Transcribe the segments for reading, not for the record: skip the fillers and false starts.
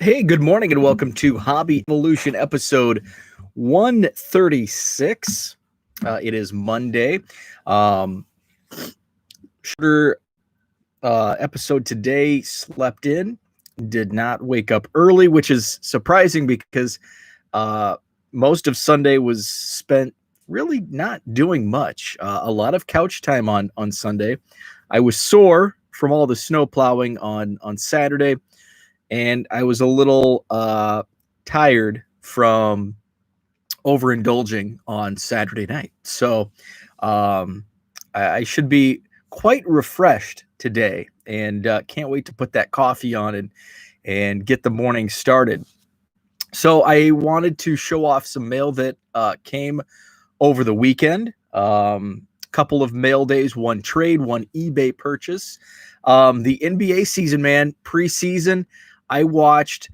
Hey, good morning and welcome to Hobby Evolution episode 136. It is Monday. Um, Shorter episode today, slept in, did not wake up early, which is surprising because uh, most of Sunday was spent really not doing much. A lot of couch time on Sunday. I was sore from all the snow plowing on Saturday, and I was a little tired from overindulging on Saturday night. So um, I should be quite refreshed today, and can't wait to put that coffee on and get the morning started. So I wanted to show off some mail that came over the weekend. Couple of mail days, one trade, one eBay purchase. The NBA season, man, preseason. I watched.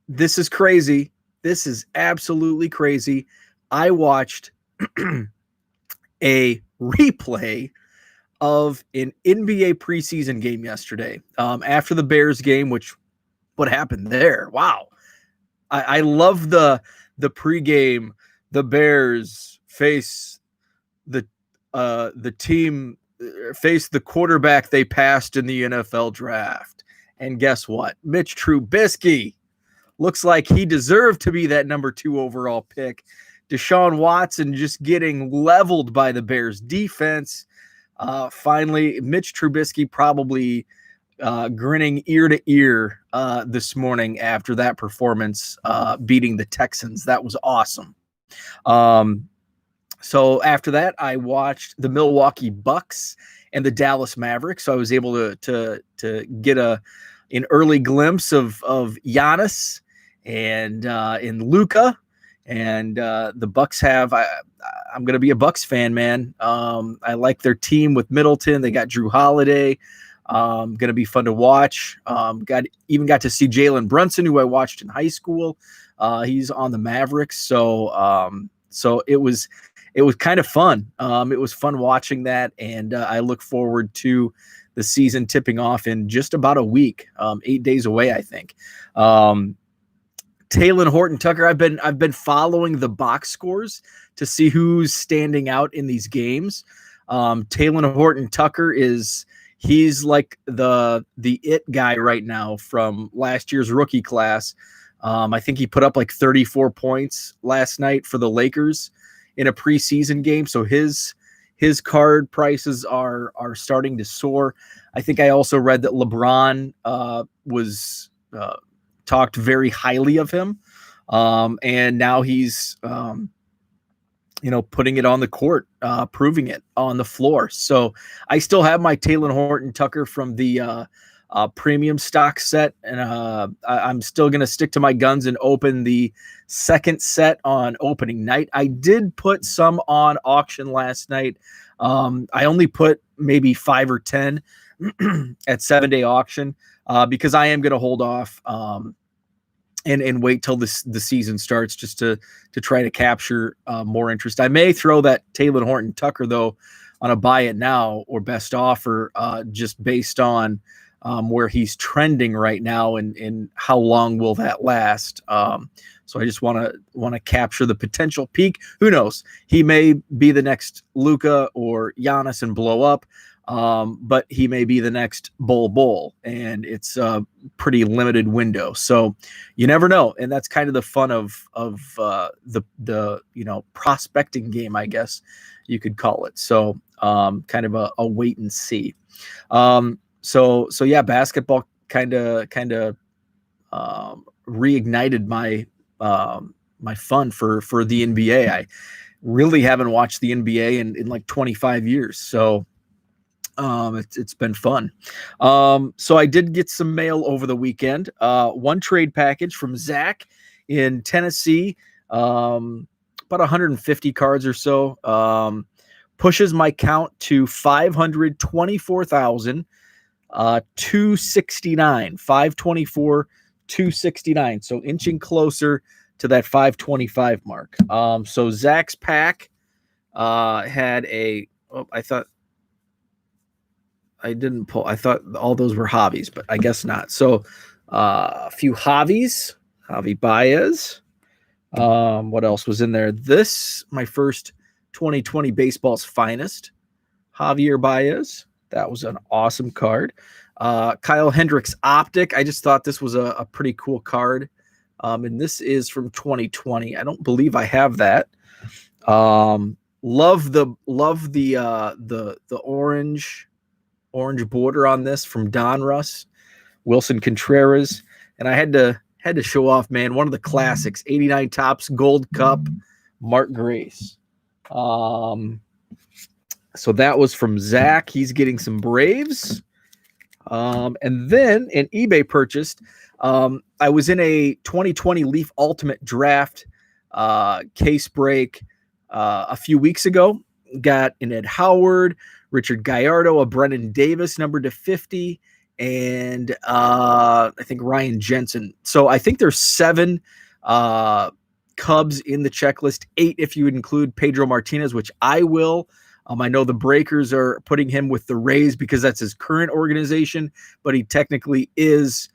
This is crazy. This is absolutely crazy. I watched a replay of an NBA preseason game yesterday. After the Bears game, which what happened there? Wow, I love the pregame. The Bears face the the team face the quarterback they passed in the NFL draft, and guess what? Mitch Trubisky looks like he deserved to be that number 2 overall pick. Deshaun Watson just getting leveled by the Bears defense. Finally, Mitch Trubisky probably grinning ear to ear this morning after that performance, beating the Texans. That was awesome. So after that, I watched the Milwaukee Bucks and the Dallas Mavericks. So I was able to get an early glimpse of Giannis and in Luka, and the Bucks have. I'm going to be a Bucks fan, man. I like their team with Middleton. They got Drew Holiday. Going to be fun to watch. Got to see Jalen Brunson, who I watched in high school. He's on the Mavericks, so it was kind of fun. It was fun watching that, and I look forward to the season tipping off in just about a week, 8 days away, I think. Talen Horton-Tucker, I've been following the box scores to see who's standing out in these games. Talen Horton-Tucker he's like the it guy right now from last year's rookie class. I think he put up like 34 points last night for the Lakers in a preseason game. So his card prices are starting to soar. I think I also read that LeBron was talked very highly of him, and now he's putting it on the court, proving it on the floor. So I still have my Talen Horton-Tucker from the premium stock set, and I'm still going to stick to my guns and open the second set on opening night. I did put some on auction last night. I only put maybe 5 or 10 at 7-day auction because I am going to hold off and wait till the season starts just to try to capture more interest. I may throw that Talen Horton-Tucker though on a buy it now or best offer, just based on where he's trending right now and how long will that last. So I just want to capture the potential peak. Who knows? He may be the next Luka or Giannis and blow up. But he may be the next Bull, and it's a pretty limited window. So you never know, and that's kind of the fun of the prospecting game, I guess you could call it. So kind of a wait and see. So yeah, basketball kind of reignited my my fun for the NBA. I really haven't watched the NBA in like 25 years. So it's been fun. So I did get some mail over the weekend. One trade package from Zach in Tennessee, about 150 cards or so. Pushes my count to 524,000. 269, 524, 269. So inching closer to that 525 mark. So Zach's pack had I thought I didn't pull. I thought all those were hobbies, but I guess not. So A few Javi Baez. What else was in there? This, my first 2020 Baseball's Finest, Javier Baez. That was an awesome card. Kyle Hendricks Optic. I just thought this was a pretty cool card. And this is from 2020. I don't believe I have that. Love the orange border on this from Donruss, Wilson Contreras, and I had to show off, man, one of the classics, 89 Topps Gold Cup, Mark Grace. So that was from Zach. He's getting some Braves. And then an eBay purchased. I was in a 2020 Leaf Ultimate Draft case break a few weeks ago. Got an Ed Howard, Richard Gallardo, a Brennan Davis number to 50, and I think Ryan Jensen. So I think there's 7 Cubs in the checklist, 8 if you would include Pedro Martinez, which I will. I know the Breakers are putting him with the Rays because that's his current organization, but he technically is,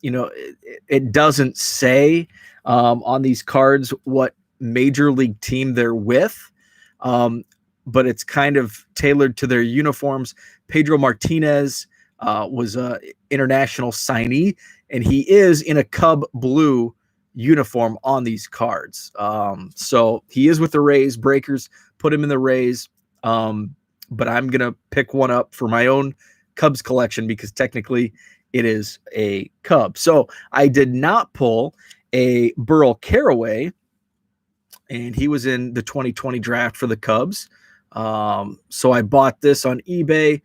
it doesn't say on these cards what major league team they're with, but it's kind of tailored to their uniforms. Pedro Martinez was an international signee, and he is in a Cub blue uniform on these cards. So he is with the Rays. Breakers put him in the Rays, but I'm going to pick one up for my own Cubs collection because technically it is a Cub. So I did not pull a Burl Carraway, and he was in the 2020 draft for the Cubs. So I bought this on eBay,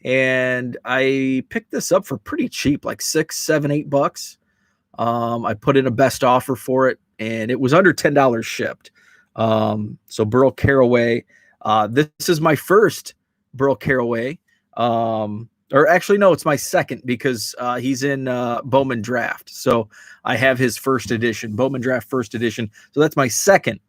and I picked this up for pretty cheap, like $6, $7, $8. I put in a best offer for it, and it was under $10 shipped. So Burl Carraway, this is my first Burl Carraway. Or actually, no, it's my second because he's in Bowman Draft. So I have his first edition, Bowman Draft first edition. So that's my second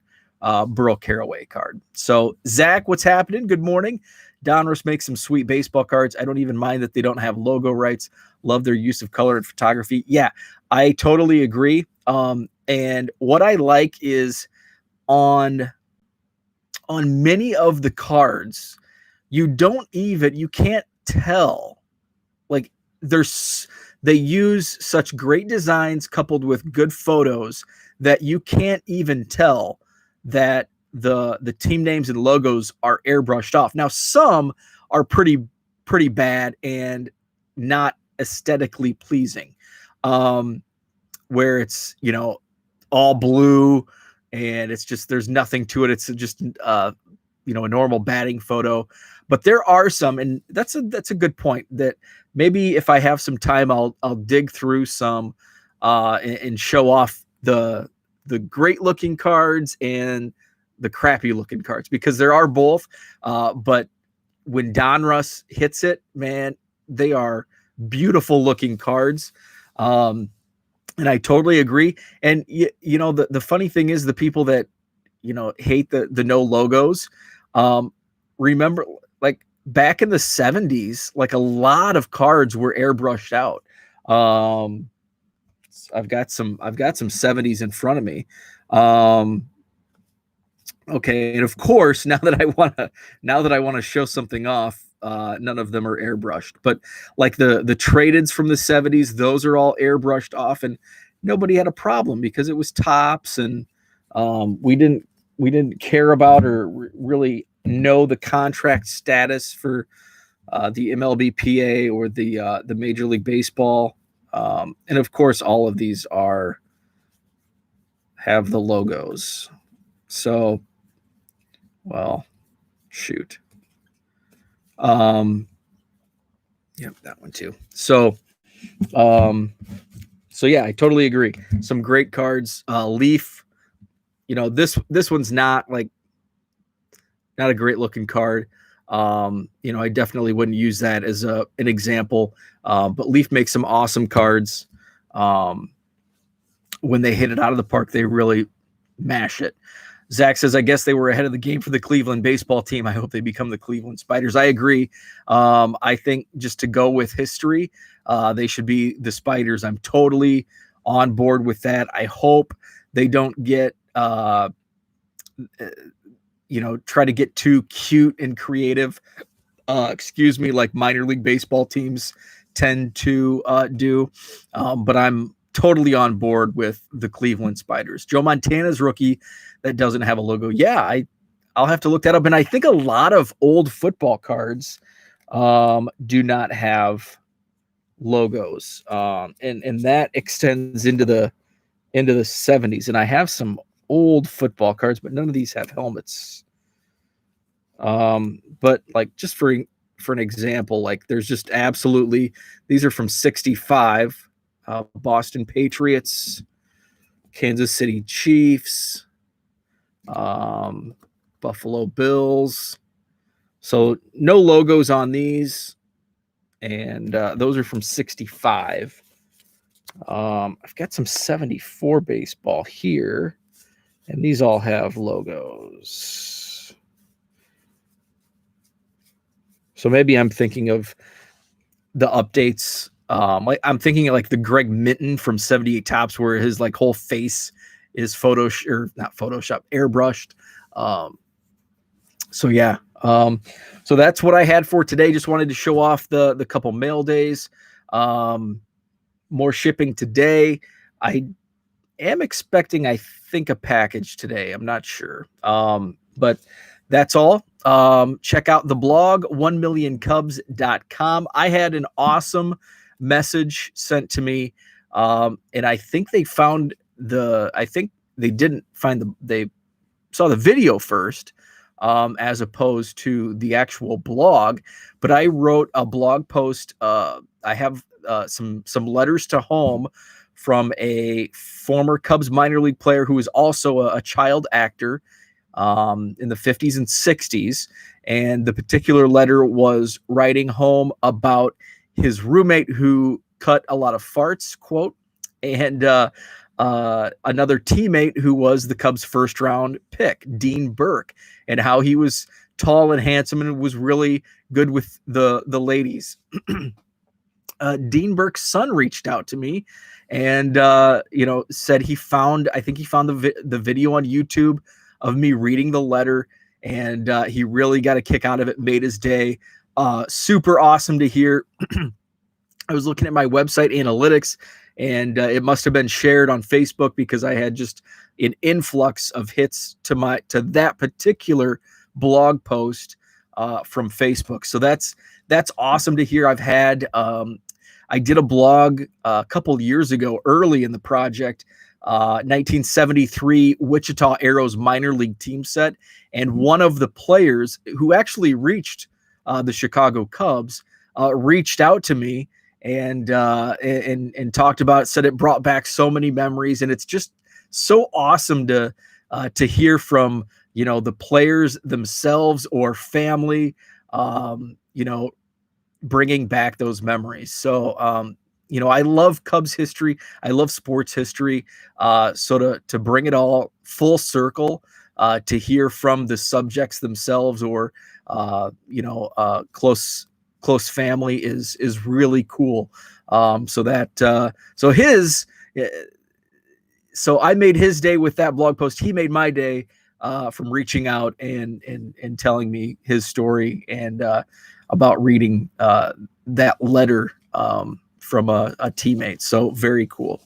Burl Carraway card. So Zach, what's happening? Good morning. Donruss makes some sweet baseball cards. I don't even mind that they don't have logo rights. Love their use of color and photography. Yeah, I totally agree. And what I like is on many of the cards, you can't tell. Like they use such great designs coupled with good photos that you can't even tell that the team names and logos are airbrushed off. Now, some are pretty bad and not aesthetically pleasing, where it's, all blue and it's just, there's nothing to it. It's just, a normal batting photo. But there are some, and that's a good point, that maybe if I have some time, I'll dig through some and show off the great looking cards and the crappy looking cards, because there are both. But when Donruss hits it, man, they are beautiful looking cards. And I totally agree. And the funny thing is, the people that hate the no logos, remember, like back in the 70s, like a lot of cards were airbrushed out. I've got some 70s in front of me. Okay, and of course, now that I want to show something off, none of them are airbrushed. But like the tradeds from the 70s, those are all airbrushed off, and nobody had a problem because it was Topps, and we didn't care about or really know the contract status for the MLBPA or the Major League Baseball. And of course, all of these have the logos. So, well, shoot. Yep, that one too. So yeah, I totally agree. Some great cards. Leaf, this one's not a great looking card. I definitely wouldn't use that as an example. But Leaf makes some awesome cards. When they hit it out of the park, they really mash it. Zach says, I guess they were ahead of the game for the Cleveland baseball team. I hope they become the Cleveland Spiders. I agree. I think just to go with history, they should be the Spiders. I'm totally on board with that. I hope they don't get, try to get too cute and creative, like minor league baseball teams tend to do. But I'm totally on board with the Cleveland Spiders. Joe Montana's rookie that doesn't have a logo. Yeah, I'll have to look that up. And I think a lot of old football cards do not have logos. And that extends into the 70s. And I have some old football cards, but none of these have helmets. But like just for an example, like there's just absolutely, these are from 65. Boston Patriots, Kansas City Chiefs, Buffalo Bills. So no logos on these, and those are from 65. I've got some 74 baseball here, and these all have logos. So maybe I'm thinking of the updates. Like I'm thinking of like the Greg Minton from 78 Tops, where his like whole face is not Photoshop, airbrushed. So yeah. So that's what I had for today. Just wanted to show off the couple mail days. More shipping today. I am expecting, I think, a package today. I'm not sure. But that's all. Check out the blog, 1millioncubs.com. I had an awesome message sent to me. And I think they found they saw the video first, as opposed to the actual blog. But I wrote a blog post. I have some letters to home from a former Cubs minor league player who was also a child actor in the 50s and 60s. And the particular letter was writing home about his roommate who cut a lot of farts, quote, and another teammate who was the Cubs' first round pick, Dean Burke, and how he was tall and handsome and was really good with the ladies. Dean Burke's son reached out to me and said he found the video on YouTube of me reading the letter, and he really got a kick out of it, made his day. Super awesome to hear. I was looking at my website analytics, and it must have been shared on Facebook because I had just an influx of hits to that particular blog post from Facebook. So that's awesome to hear. I've had I did a blog a couple years ago, early in the project, 1973 Wichita Arrows minor league team set, and one of the players who actually reached the Chicago Cubs reached out to me and talked about it, said it brought back so many memories, and it's just so awesome to hear from the players themselves or family, bringing back those memories. So I love Cubs history, I love sports history, so to bring it all full circle, to hear from the subjects themselves or close family is really cool. So I made his day with that blog post. He made my day from reaching out and telling me his story and about reading that letter from a teammate. So very cool.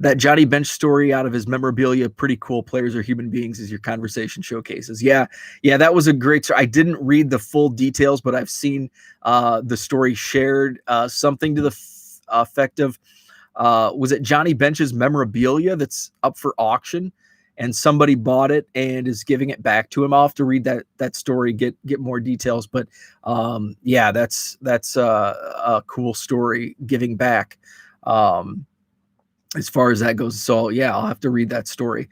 That Johnny Bench story out of his memorabilia, pretty cool. Players are human beings, as your conversation showcases. Yeah, that was a great story. I didn't read the full details, but I've seen the story shared. Something to the effect of, was it Johnny Bench's memorabilia that's up for auction, and somebody bought it and is giving it back to him? I'll have to read that story, get more details. But that's a cool story, giving back. As far as that goes. So yeah, I'll have to read that story.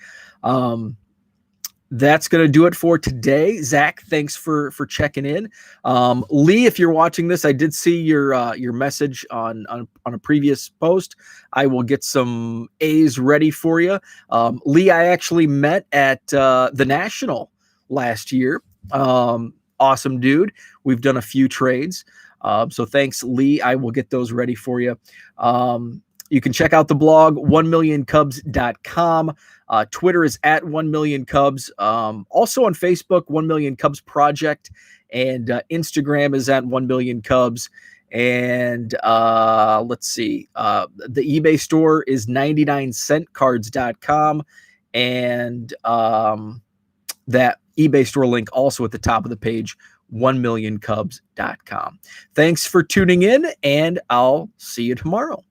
that's going to do it for today. Zach, thanks for checking in. Lee, if you're watching this, I did see your message on a previous post. I will get some A's ready for you. Lee, I actually met at the National last year. Awesome dude. We've done a few trades. So thanks, Lee. I will get those ready for you. You can check out the blog, 1millioncubs.com. Twitter is at 1millioncubs. Also on Facebook, 1 Million Cubs Project. And Instagram is at 1 Million Cubs. And let's see. The eBay store is 99centcards.com. And that eBay store link also at the top of the page, 1millioncubs.com. Thanks for tuning in, and I'll see you tomorrow.